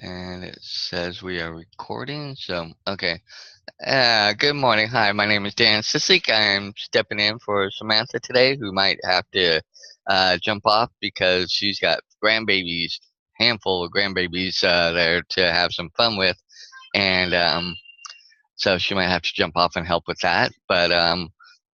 And it says we are recording. So, okay. Good morning. Hi, my name is Dan Sisik. I'm stepping in for Samantha today, who might have to jump off because she's got grandbabies, handful of grandbabies there to have some fun with. And so she might have to jump off and help with that. But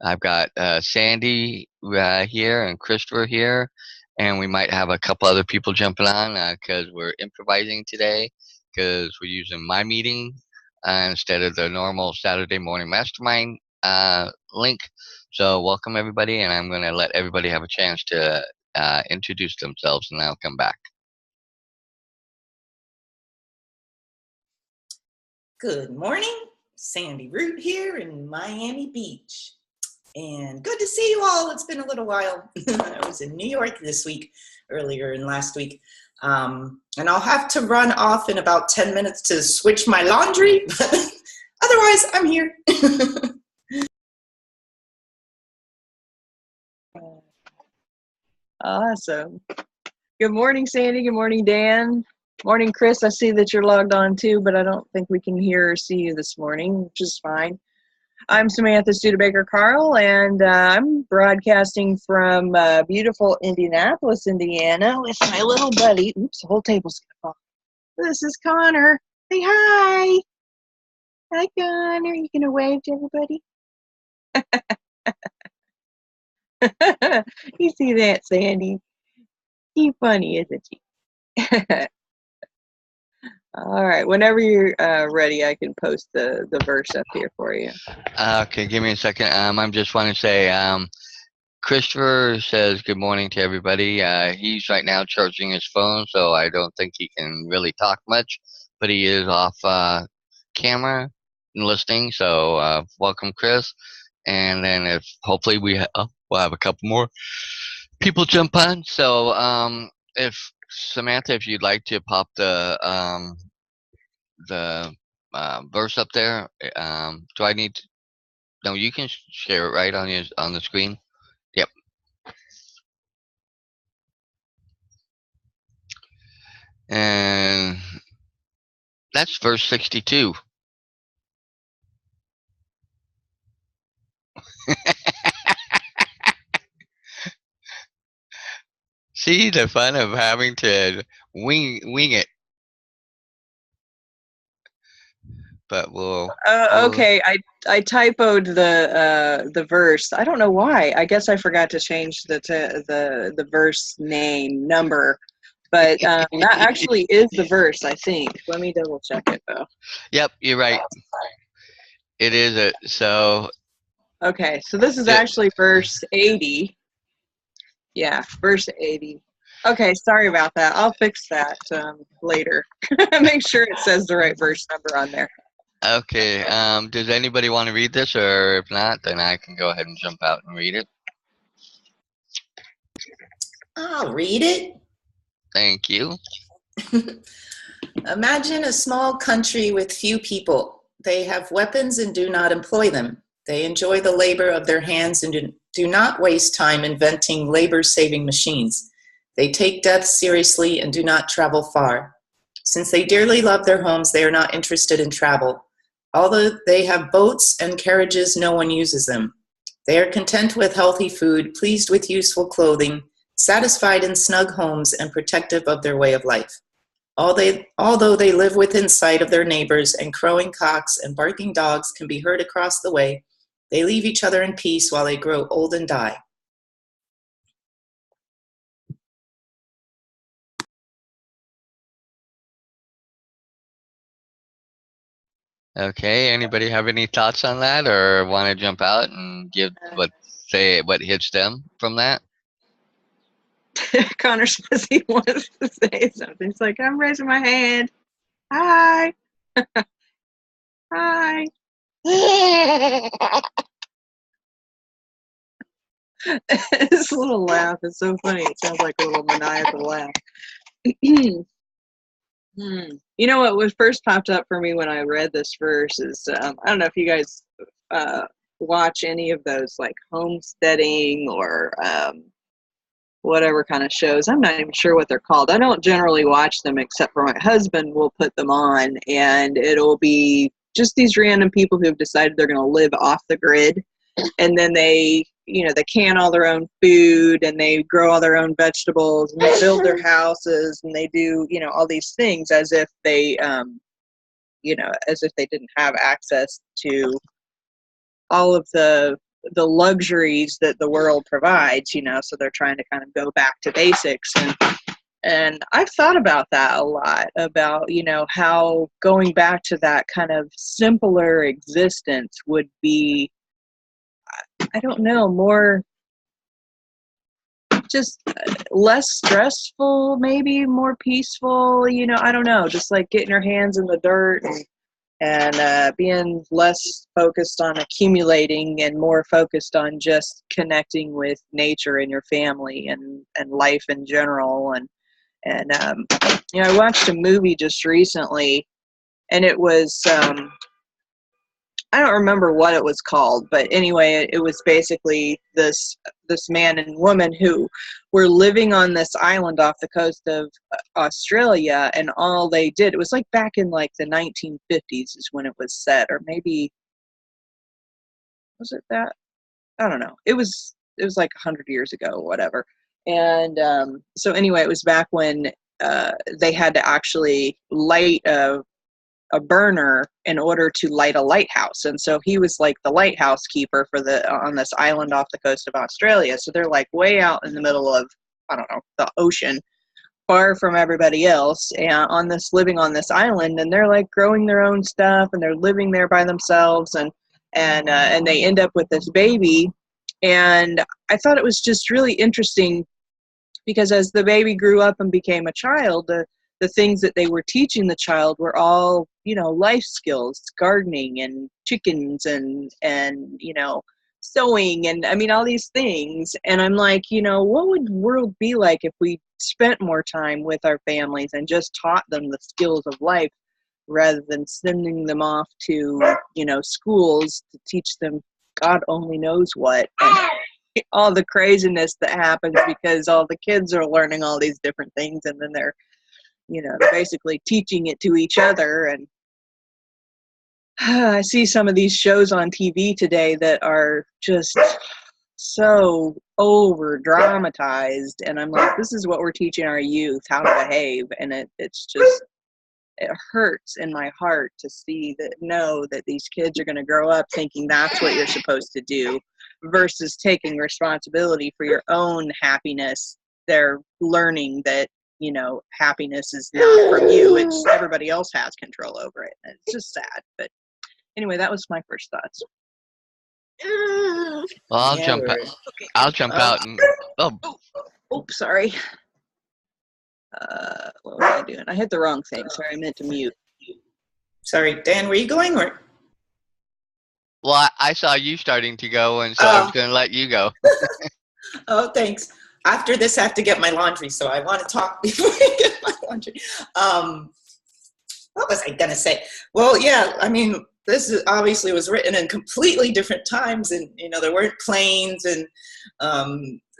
I've got Sandy here and Christopher here, and we might have a couple other people jumping on because we're improvising today because we're using my meeting instead of the normal Saturday morning mastermind link. So welcome everybody, and I'm going to let everybody have a chance to introduce themselves, and I'll come back. Good morning, Sandy Root here in Miami Beach. And good to see you all. It's been a little while. I was in New York this week, earlier in last week. And I'll have to run off in about 10 minutes to switch my laundry. But otherwise, I'm here. Awesome. Good morning, Sandy. Good morning, Dan. Morning, Chris. I see that you're logged on too, but I don't think we can hear or see you this morning, which is fine. I'm Samantha Studebaker-Carl, and I'm broadcasting from beautiful Indianapolis, Indiana, with my little buddy. Oops, the whole table's gonna fall. This is Connor. Say hi. Hi, Connor. You gonna wave to everybody? You see that, Sandy? She's funny, isn't she? All right. Whenever you're ready, I can post the verse up here for you. Okay, give me a second. I'm just want to say, Christopher says good morning to everybody. He's right now charging his phone, so I don't think he can really talk much, but he is off camera and listening. So welcome, Chris. And then if hopefully we'll have a couple more people jump on. So if Samantha, if you'd like to pop the verse up there, do I need to? No, you can share it right on the screen. Yep. And that's verse 62. See the fun of having to wing it. But we'll okay, I typoed the verse. I don't know why. I guess I forgot to change the verse name number, but that actually is the verse, I think. Let me double check it though. Yep, you're right. It is it. So okay, so this is actually verse 80. Yeah, verse 80. Okay, sorry about that. I'll fix that later. Make sure it says the right verse number on there. Okay. Does anybody want to read this, or if not, then I can go ahead and jump out and read it. I'll read it. Thank you. Imagine a small country with few people. They have weapons and do not employ them. They enjoy the labor of their hands and do not waste time inventing labor-saving machines. They take death seriously and do not travel far. Since they dearly love their homes, they are not interested in travel. Although they have boats and carriages, no one uses them. They are content with healthy food, pleased with useful clothing, satisfied in snug homes, and protective of their way of life. Although they live within sight of their neighbors and crowing cocks and barking dogs can be heard across the way, they leave each other in peace while they grow old and die. Okay. Anybody have any thoughts on that, or want to jump out and give what hits them from that? Connor says he wants to say something. He's like, I'm raising my hand. Hi. Hi. This little laugh is so funny. It sounds like a little maniacal laugh. You know what was first popped up for me when I read this verse is I don't know if you guys watch any of those like homesteading or whatever kind of shows. I'm not even sure what they're called. I don't generally watch them except for my husband will put them on, and it'll be just these random people who've decided they're going to live off the grid, and then they can all their own food, and they grow all their own vegetables, and they build their houses, and they do all these things as if they as if they didn't have access to all of the luxuries that the world provides, so they're trying to kind of go back to basics. And I've thought about that a lot, about, how going back to that kind of simpler existence would be, I don't know, more just less stressful, maybe more peaceful, I don't know, just like getting your hands in the dirt and being less focused on accumulating and more focused on just connecting with nature and your family and life in general. And I watched a movie just recently, and it was I don't remember what it was called, but anyway, it was basically this man and woman who were living on this island off the coast of Australia, and all they did, it was like back in like the 1950s is when it was set, or maybe, was it that? I don't know. It was like 100 years ago or whatever. And so anyway, it was back when they had to actually light a burner in order to light a lighthouse. And so he was like the lighthouse keeper for on this island off the coast of Australia. So they're like way out in the middle of, I don't know, the ocean, far from everybody else, and living on this island, and they're like growing their own stuff, and they're living there by themselves, and they end up with this baby. And I thought it was just really interesting because as the baby grew up and became a child, the things that they were teaching the child were all, life skills, gardening and chickens and sewing and, I mean, all these things. And I'm like, what would the world be like if we spent more time with our families and just taught them the skills of life rather than sending them off to, schools to teach them God only knows what. And all the craziness that happens because all the kids are learning all these different things, and then they're basically teaching it to each other. And I see some of these shows on TV today that are just so over dramatized, and I'm like, this is what we're teaching our youth, how to behave. And it hurts in my heart to know that these kids are going to grow up thinking that's what you're supposed to do versus taking responsibility for your own happiness. They're learning that happiness is not from you, it's everybody else has control over it. And it's just sad. But anyway, that was my first thoughts. Well, I'll jump out. Okay. I'll jump out and sorry. What was I doing? I hit the wrong thing. Sorry, I meant to mute. Sorry, Dan, were you going? Or? Well, I saw you starting to go, and so I was going to let you go. Oh, thanks. After this, I have to get my laundry, so I want to talk before I get my laundry. What was I going to say? Well, yeah, I mean, this obviously was written in completely different times, and, there weren't planes and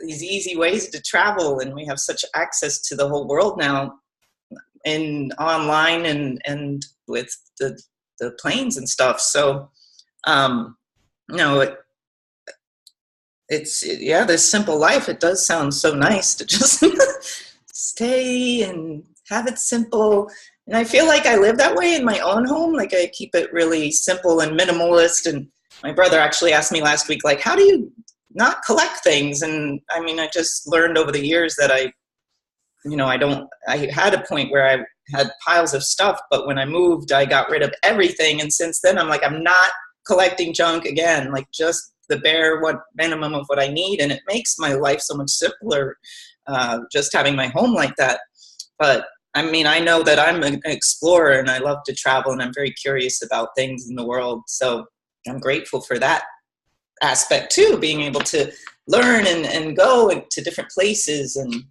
these easy ways to travel, and we have such access to the whole world now and online and with the planes and stuff. So, this simple life, it does sound so nice to just stay and have it simple. And I feel like I live that way in my own home. Like I keep it really simple and minimalist. And my brother actually asked me last week, like, how do you not collect things? And I mean, I just learned over the years that I had a point where I had piles of stuff, but when I moved, I got rid of everything. And since then, I'm like, I'm not collecting junk again, like just the bare minimum of what I need. And it makes my life so much simpler, just having my home like that. But I mean, I know that I'm an explorer and I love to travel and I'm very curious about things in the world. So I'm grateful for that aspect too, being able to learn and go to different places. And,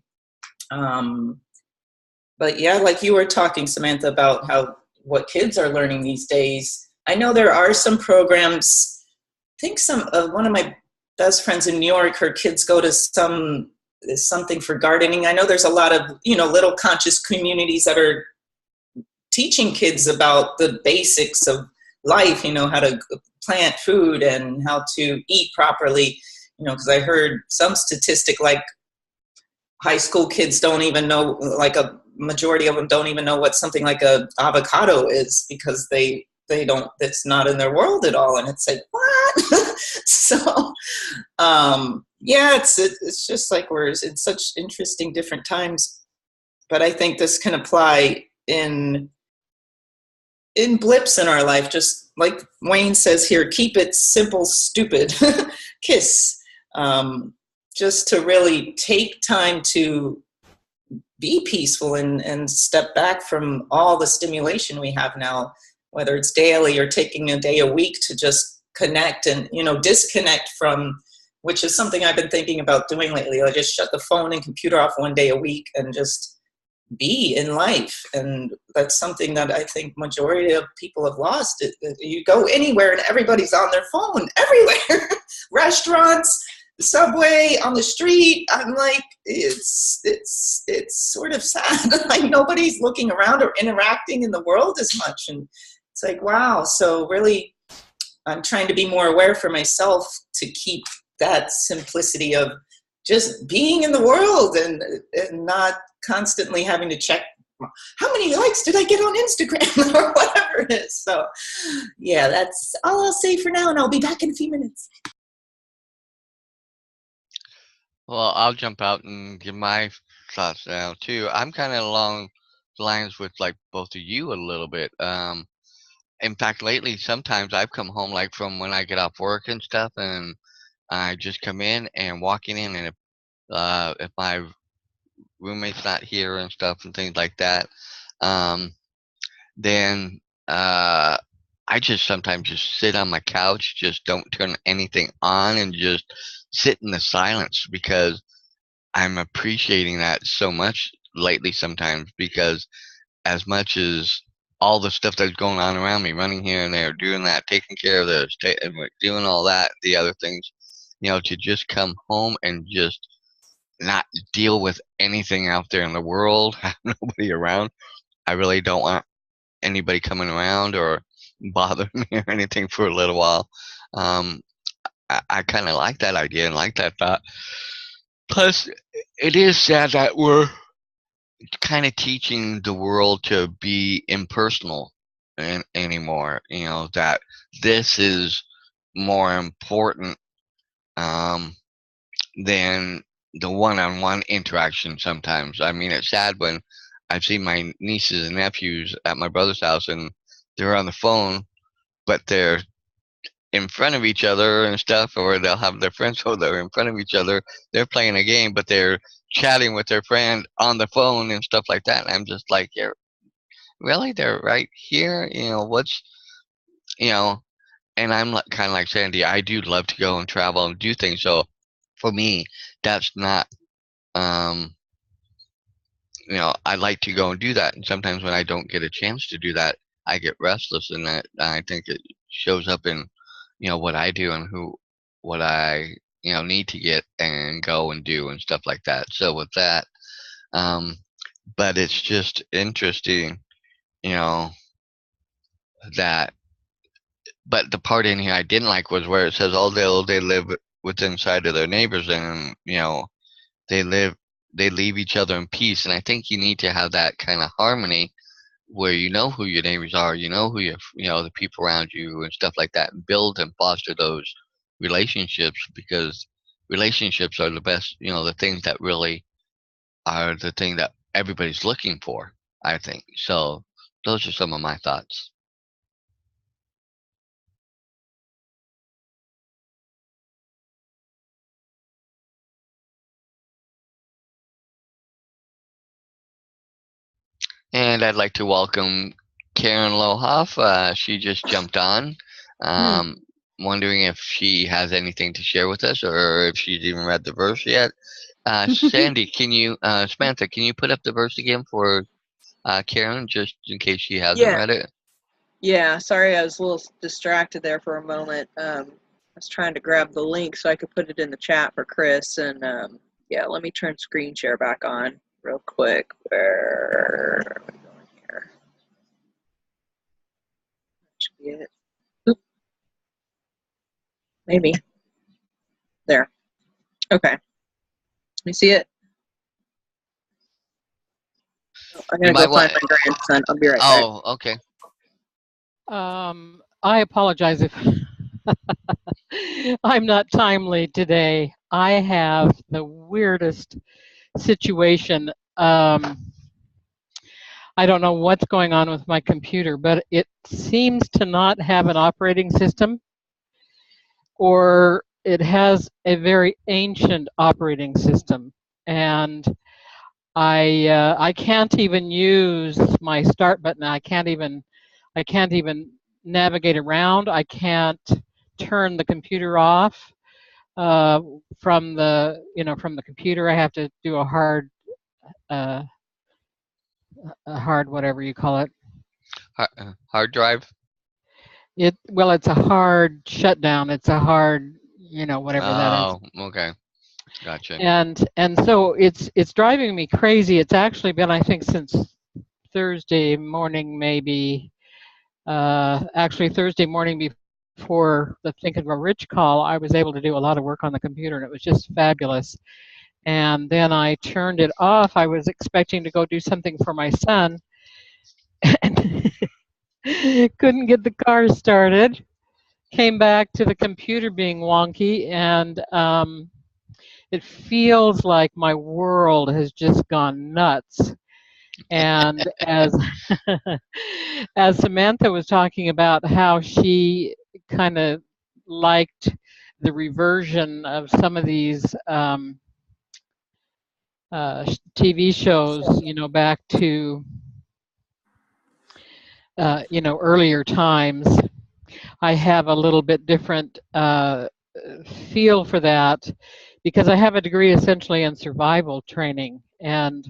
but yeah, like you were talking, Samantha, about what kids are learning these days. I know there are some programs. I think one of my best friends in New York, her kids go to some there's something for gardening. I know there's a lot of, little conscious communities that are teaching kids about the basics of life, how to plant food and how to eat properly, because I heard some statistic like high school kids don't even know, like a majority of them don't even know what something like a avocado is, because they don't, it's not in their world at all. And it's like, what? So yeah, it's just like we're in such interesting different times. But I think this can apply in blips in our life, just like Wayne says here, keep it simple, stupid. KISS. Just to really take time to be peaceful and step back from all the stimulation we have now, whether it's daily or taking a day a week to just connect and, disconnect from, which is something I've been thinking about doing lately. I just shut the phone and computer off one day a week and just be in life. And that's something that I think majority of people have lost. You go anywhere and everybody's on their phone everywhere. Restaurants, subway, on the street. I'm like, it's sort of sad. Like nobody's looking around or interacting in the world as much. And it's like, wow. So really, I'm trying to be more aware for myself to keep that simplicity of just being in the world and not constantly having to check how many likes did I get on Instagram or whatever it is. So yeah, that's all I'll say for now, and I'll be back in a few minutes. Well, I'll jump out and give my thoughts now too. I'm kind of along the lines with like both of you a little bit. In fact, lately, sometimes I've come home like from when I get off work and stuff, and I just come in and walking in, and if my roommate's not here and stuff and things like that, um, then I just sometimes just sit on my couch, just don't turn anything on, and just sit in the silence because I'm appreciating that so much lately sometimes, because as much as all the stuff that's going on around me, running here and there, doing that, taking care of this, doing all that, the other things, to just come home and just not deal with anything out there in the world, have nobody around. I really don't want anybody coming around or bothering me or anything for a little while. Um, I kind of like that idea and like that thought. Plus, it is sad that we're kind of teaching the world to be impersonal anymore. That this is more important um, than the one-on-one interaction sometimes. I mean, it's sad when I've seen my nieces and nephews at my brother's house and they're on the phone, but they're in front of each other and stuff, or they'll have their friends over in front of each other. They're playing a game, but they're chatting with their friend on the phone and stuff like that. And I'm just like, yeah, really? They're right here? You know, and I'm like, kind of like Sandy. I do love to go and travel and do things. So for me, that's not, um, I like to go and do that. And sometimes when I don't get a chance to do that, I get restless, and that I think it shows up in, what I do and what I, need to get and go and do and stuff like that. So with that, um, but it's just interesting, you know, that, but the part in here I didn't like was where it says all they live within sight of their neighbors, and, they live, they leave each other in peace. And I think you need to have that kind of harmony where you know who your neighbors are, you know who the people around you and stuff like that, and build and foster those relationships, because relationships are the best, the things that really are the thing that everybody's looking for, I think. So those are some of my thoughts. And I'd like to welcome Karen Lohoff. She just jumped on. Hmm. Um, Wondering if she has anything to share with us, or if she's even read the verse yet. Sandy, Samantha, can you put up the verse again for Karen, just in case she hasn't Yeah, read it? yeah. Sorry, I was a little distracted there for a moment. I was trying to grab the link so I could put it in the chat for Chris, and Yeah, let me turn screen share back on real quick. Where are we going here? Should be it. Oop. Maybe. There. Okay. You see it? Oh, I'm You gonna might go want. find my grandson. I'll be right back. Oh, okay. I apologize if I'm not timely today. I have the weirdest situation. I don't know what's going on with my computer, but it seems to not have an operating system, or it has a very ancient operating system, and I can't even use my start button. I can't even navigate around. I can't turn the computer off from the from the computer. I have to do uh, a hard whatever you call it. Hard drive. It's a hard shutdown. It's a hard whatever that is. Oh, okay. Gotcha. And so it's driving me crazy. It's actually been, I think, since Thursday morning, maybe. Actually, Thursday morning before the Think and Grow Rich call, I was able to do a lot of work on the computer, and it was just fabulous. And then I turned it off. I was expecting to go do something for my son, and couldn't get the car started. Came back to the computer being wonky, and it feels like my world has just gone nuts. And as Samantha was talking about how she kind of liked the reversion of some of these TV shows, back to earlier times, I have a little bit different feel for that because I have a degree essentially in survival training, and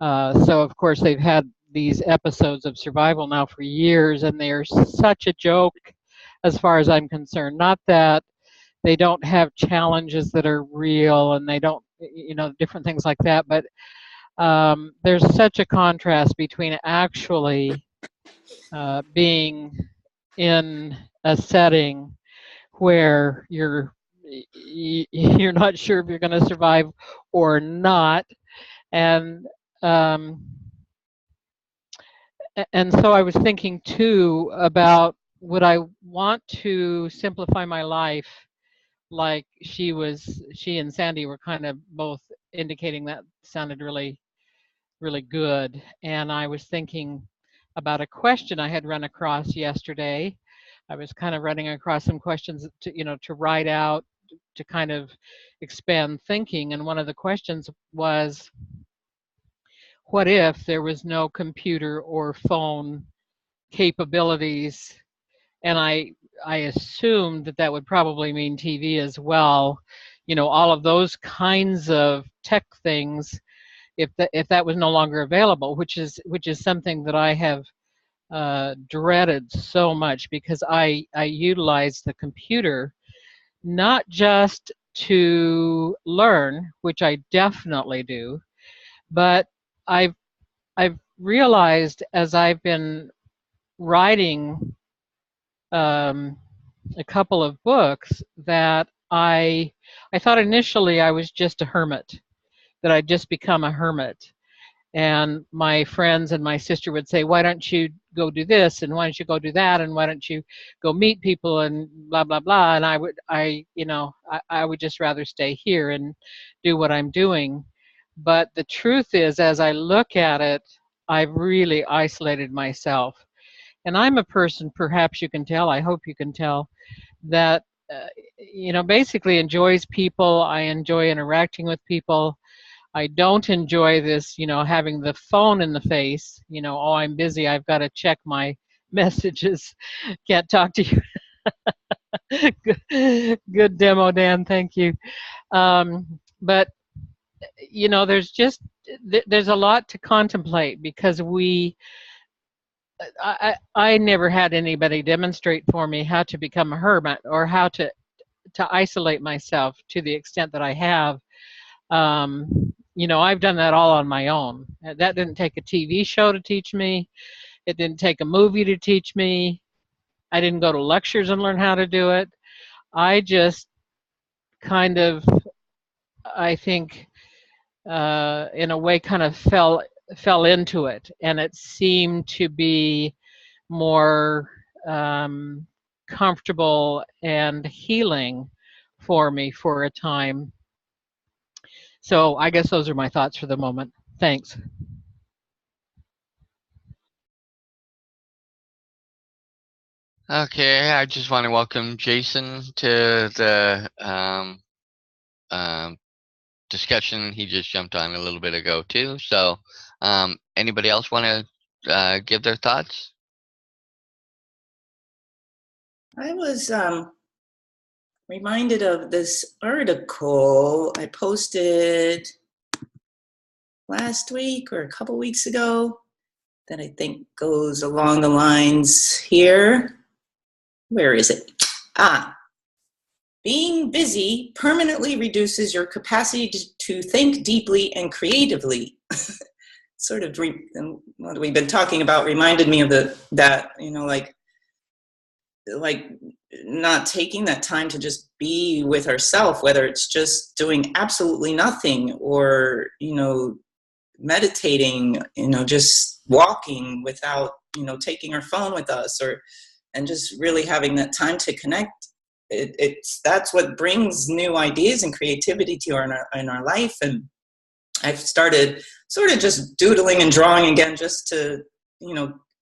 so of course they've had these episodes of survival now for years, and they're such a joke as far as I'm concerned. Not that they don't have challenges that are real, and they don't, different things like that, but there's such a contrast between actually being in a setting where you're not sure if you're going to survive or not, and um, and so I was thinking too about, would I want to simplify my life like she and Sandy were kind of both indicating that sounded really, really good. And I was thinking about a question I had run across yesterday. I was kind of running across some questions to write out, to kind of expand thinking. And one of the questions was, what if there was no computer or phone capabilities? And I assumed that would probably mean TV as well. All of those kinds of tech things, if that was no longer available, which is something that I have dreaded so much, because I utilize the computer not just to learn, which I definitely do, but I've I've realized as I've been writing um, a couple of books that I thought initially I was just a hermit, that I'd just become a hermit. And my friends and my sister would say, why don't you go do this, and why don't you go do that, and why don't you go meet people, and blah blah blah. And I would just rather stay here and do what I'm doing. But the truth is, as I look at it, I've really isolated myself. And I'm a person, perhaps you can tell, I hope you can tell, that basically enjoys people. I enjoy interacting with people. I don't enjoy this, having the phone in the face, oh, I'm busy, I've got to check my messages, can't talk to you. Good demo, Dan, thank you. But there's a lot to contemplate, because I never had anybody demonstrate for me how to become a hermit, or how to isolate myself to the extent that I have. I've done that all on my own. That didn't take a TV show to teach me. It didn't take a movie to teach me. I didn't go to lectures and learn how to do it. I just kind of, I think, in a way, kind of fell into it, and it seemed to be more comfortable and healing for me for a time. So I guess those are my thoughts for the moment. Thanks. Okay, I just want to welcome Jason to the um, discussion. He just jumped on a little bit ago too. So, anybody else want to give their thoughts? I was reminded of this article I posted last week or a couple weeks ago that I think goes along the lines here. Where is it? Being busy permanently reduces your capacity to think deeply and creatively. Sort of what we've been talking about reminded me of that, like not taking that time to just be with ourselves, whether it's just doing absolutely nothing or, meditating, just walking without, taking our phone with us, and just really having that time to connect. That's what brings new ideas and creativity to in our life. And I've started sort of just doodling and drawing again, just to,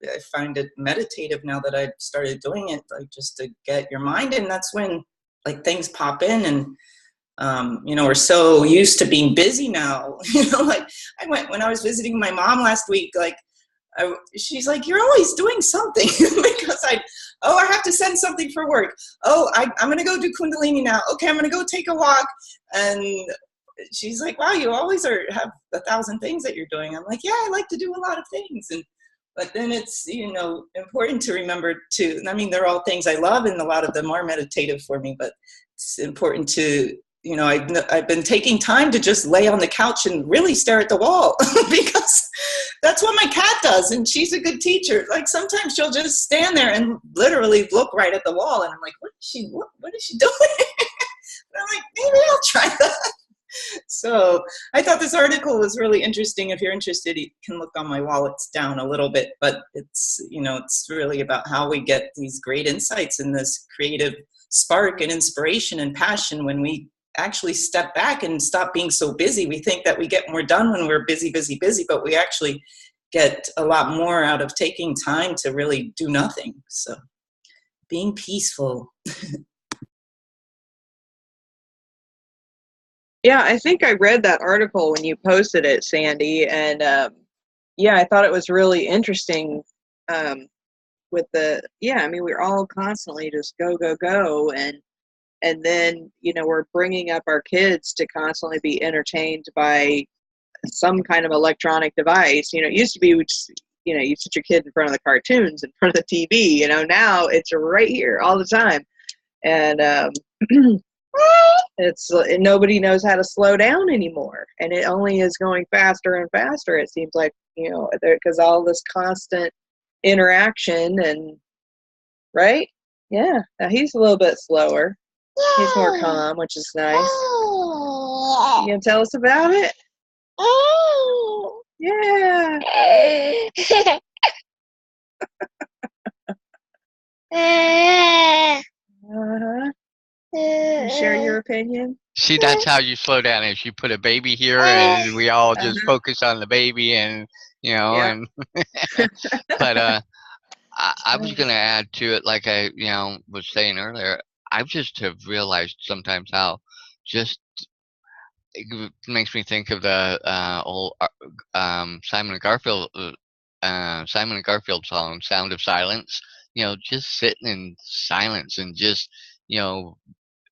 I find it meditative now that I've started doing it, like just to get your mind in. That's when like things pop in, and we're so used to being busy now. Like when I was visiting my mom last week, like she's like, you're always doing something because I have to send something for work. I'm going to go do Kundalini now. Okay, I'm going to go take a walk. And she's like, wow, you always have 1,000 things that you're doing. I'm like, yeah, I like to do a lot of things. But then it's, important to remember they're all things I love, and a lot of them are meditative for me, but it's important to, I've been taking time to just lay on the couch and really stare at the wall because that's what my cat does. And she's a good teacher. Like sometimes she'll just stand there and literally look right at the wall. And I'm like, what is she doing? And I'm like, maybe I'll try that. So I thought this article was really interesting. If you're interested, you can look on my wall. It's down a little bit, but it's, it's really about how we get these great insights and this creative spark and inspiration and passion when we actually step back and stop being so busy. We think that we get more done when we're busy, but we actually get a lot more out of taking time to really do nothing. So being peaceful. Yeah, I think I read that article when you posted it, Sandy, and I thought it was really interesting. We're all constantly just go, go, go, and then we're bringing up our kids to constantly be entertained by some kind of electronic device. It used to be you sit your kid in front of the cartoons, in front of the TV. Now it's right here all the time, and it's nobody knows how to slow down anymore, and it only is going faster and faster. It seems like because all this constant interaction and right, yeah. Now he's a little bit slower. He's more calm, which is nice. You gonna tell us about it? Yeah. Uh-huh. You share your opinion? See, that's how you slow down. Is you put a baby here, and we all just focus on the baby, and and but I was gonna add to it, like I was saying earlier. I just have realized sometimes how just it makes me think of the old Simon and Garfield song, "Sound of Silence." Just sitting in silence and just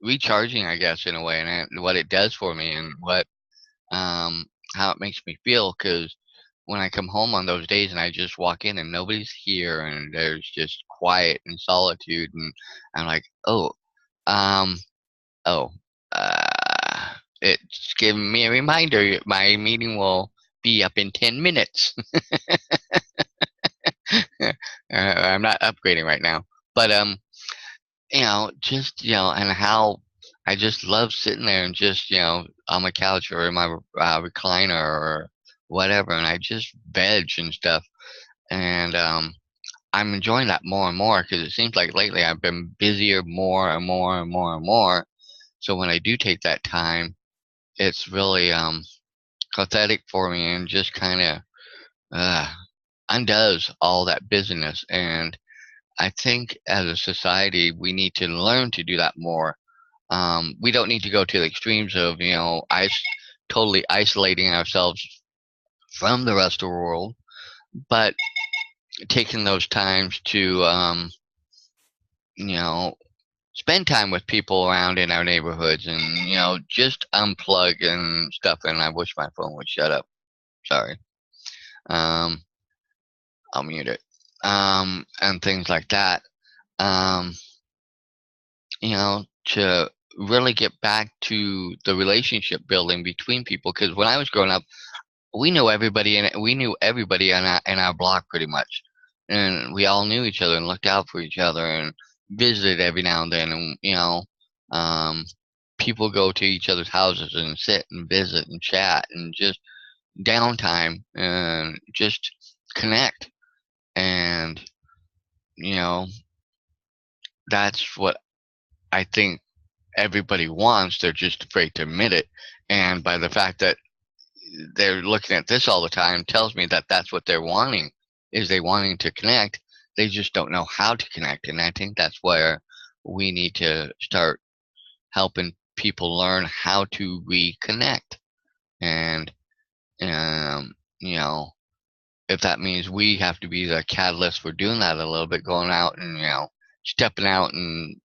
recharging, I guess, in a way, and what it does for me, and what how it makes me feel. Because when I come home on those days and I just walk in and nobody's here and there's just quiet and solitude, and I'm like, oh, um, oh, uh, it's giving me a reminder. My meeting will be up in 10 minutes. I'm not upgrading right now, but just and how I just love sitting there and just on my couch or in my recliner or whatever, and I just veg and stuff, and I'm enjoying that more and more because it seems like lately I've been busier more and more and more and more. So when I do take that time, it's really cathartic for me and just kind of uh, undoes all that busyness. And I think as a society, we need to learn to do that more. We don't need to go to the extremes of, totally isolating ourselves from the rest of the world, but taking those times to, you know, spend time with people around in our neighborhoods and, just unplug and stuff. And I wish my phone would shut up. Sorry. Um, I'll mute it. And things like that. Um, to really get back to the relationship building between people. Because when I was growing up, we knew everybody in our block pretty much, and we all knew each other and looked out for each other and visited every now and then. And um, people go to each other's houses and sit and visit and chat and just downtime and just connect. And you know, that's what I think everybody wants. They're just afraid to admit it. And by the fact that they're looking at this all the time tells me that that's what they're wanting, is they wanting to connect. They just don't know how to connect. And I think that's where we need to start helping people learn how to reconnect. And, um, you know, if that means we have to be the catalyst for doing that a little bit, going out and, stepping out and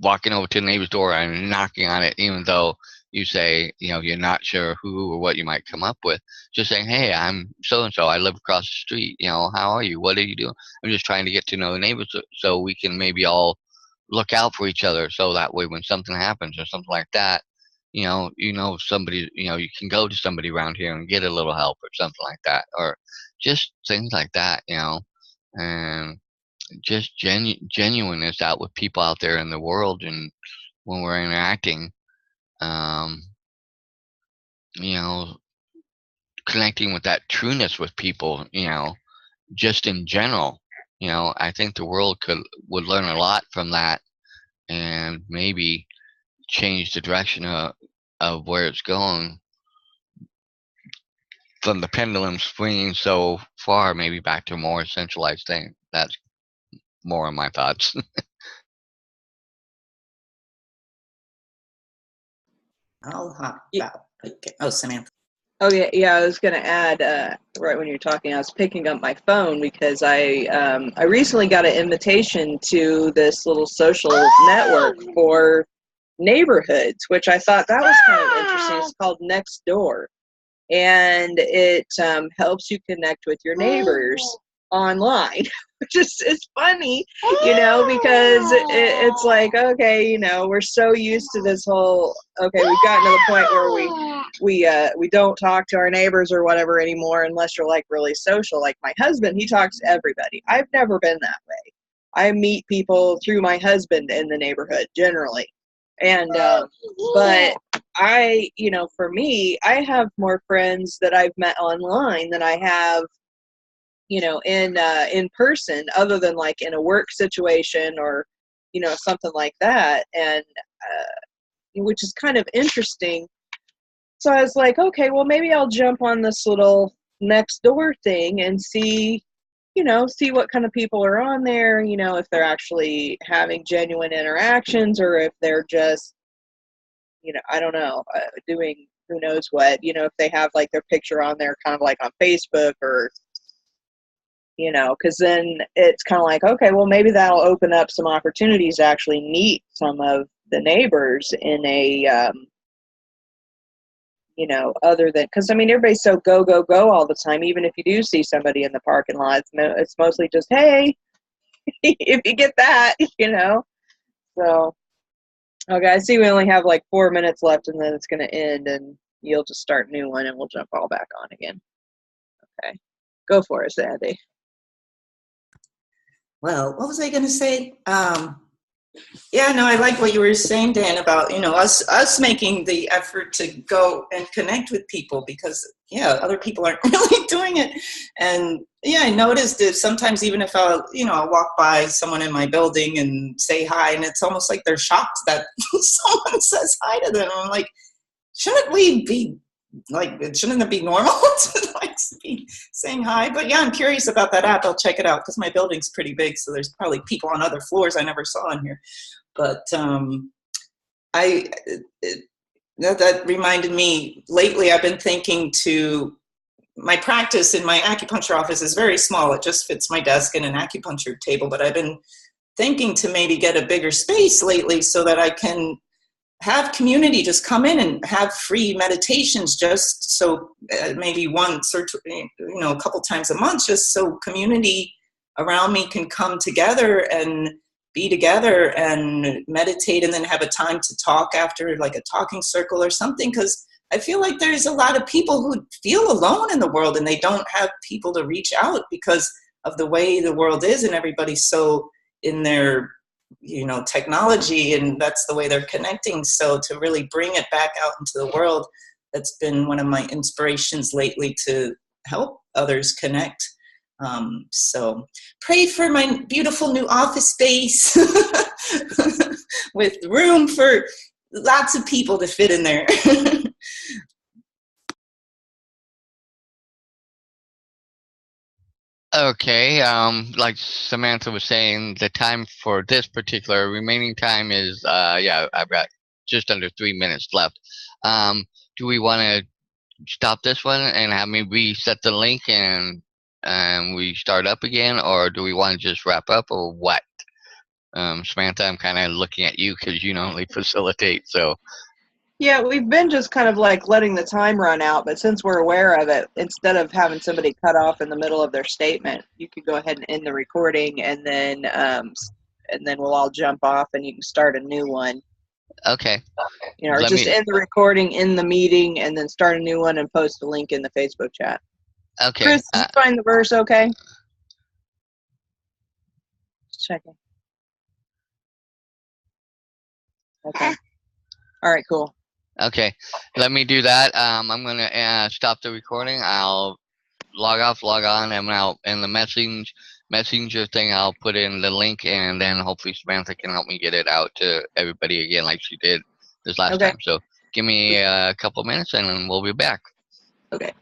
walking over to the neighbor's door and knocking on it, even though you say, you're not sure who or what you might come up with. Just saying, hey, I'm so and so. I live across the street. How are you? What are you doing? I'm just trying to get to know the neighbors so we can maybe all look out for each other. So that way, when something happens or something like that, somebody, you can go to somebody around here and get a little help or something like that, or just things like that, and just genuineness out with people out there in the world. And when we're interacting, um, you know, connecting with that trueness with people, just in general, I think the world would learn a lot from that and maybe change the direction of where it's going from the pendulum swinging so far, maybe back to a more centralized thing. That's more of my thoughts. I'll hop out. Okay. Oh, Samantha. Oh yeah. I was going to add right when you're talking, I was picking up my phone because I recently got an invitation to this little social network for neighborhoods, which I thought that was kind of interesting. It's called Next Door, and it helps you connect with your neighbors online, which is it's funny, because it's like, okay, we're so used to this whole, okay, we've gotten to the point where we don't talk to our neighbors or whatever anymore unless you're like really social. Like my husband, he talks to everybody. I've never been that way. I meet people through my husband in the neighborhood generally. And but I, for me, I have more friends that I've met online than I have, in person, other than like in a work situation or, something like that. And which is kind of interesting. So I was like, okay, well, maybe I'll jump on this little Next Door thing and see what kind of people are on there, if they're actually having genuine interactions or if they're just, I don't know, doing who knows what, if they have like their picture on there kind of like on Facebook or, because then it's kind of like, okay, well, maybe that'll open up some opportunities to actually meet some of the neighbors in a, other than, because I mean, everybody's so go, go, go all the time. Even if you do see somebody in the parking lot, it's mostly just, hey, if you get that, So Okay, I see we only have like 4 minutes left, and then it's going to end, and you'll just start a new one, and we'll jump all back on again. Okay. Go for it, Sandy. Well, what was I going to say? Yeah, no, I like what you were saying, Dan, about, us making the effort to go and connect with people, because other people aren't really doing it. And I noticed that sometimes, even if I'll walk by someone in my building and say hi, and it's almost like they're shocked that someone says hi to them. I'm like, shouldn't it be normal to be saying hi? But I'm curious about that app. I'll check it out, because my building's pretty big, so there's probably people on other floors I never saw in here. But that reminded me, lately I've been thinking my practice in my acupuncture office is very small. It just fits my desk and an acupuncture table, but I've been thinking to maybe get a bigger space lately, so that I can have community just come in and have free meditations, just so maybe once or a couple times a month, just so community around me can come together and be together and meditate, and then have a time to talk after, like a talking circle or something. Because I feel like there's a lot of people who feel alone in the world, and they don't have people to reach out because of the way the world is, and everybody's so in their technology, and that's the way they're connecting. So to really bring it back out into the world, that's been one of my inspirations lately, to help others connect. So pray for my beautiful new office space with room for lots of people to fit in there. Okay, like Samantha was saying, the time for this particular remaining time is, I've got just under 3 minutes left. Do we want to stop this one and have me reset the link and we start up again, or do we want to just wrap up, or what? Samantha, I'm kind of looking at you because you normally facilitate, so. Yeah, we've been just kind of like letting the time run out, but since we're aware of it, instead of having somebody cut off in the middle of their statement, you could go ahead and end the recording, and then we'll all jump off, and you can start a new one. Okay. Or just end the recording in the meeting, and then start a new one and post a link in the Facebook chat. Okay. Chris, did you find the verse okay? Just checking. Okay. All right, cool. Okay, let me do that. I'm going to stop the recording. I'll log off, log on, and I'll, in the messenger thing, I'll put in the link, and then hopefully Samantha can help me get it out to everybody again like she did this last time. So give me a couple minutes, and then we'll be back. Okay.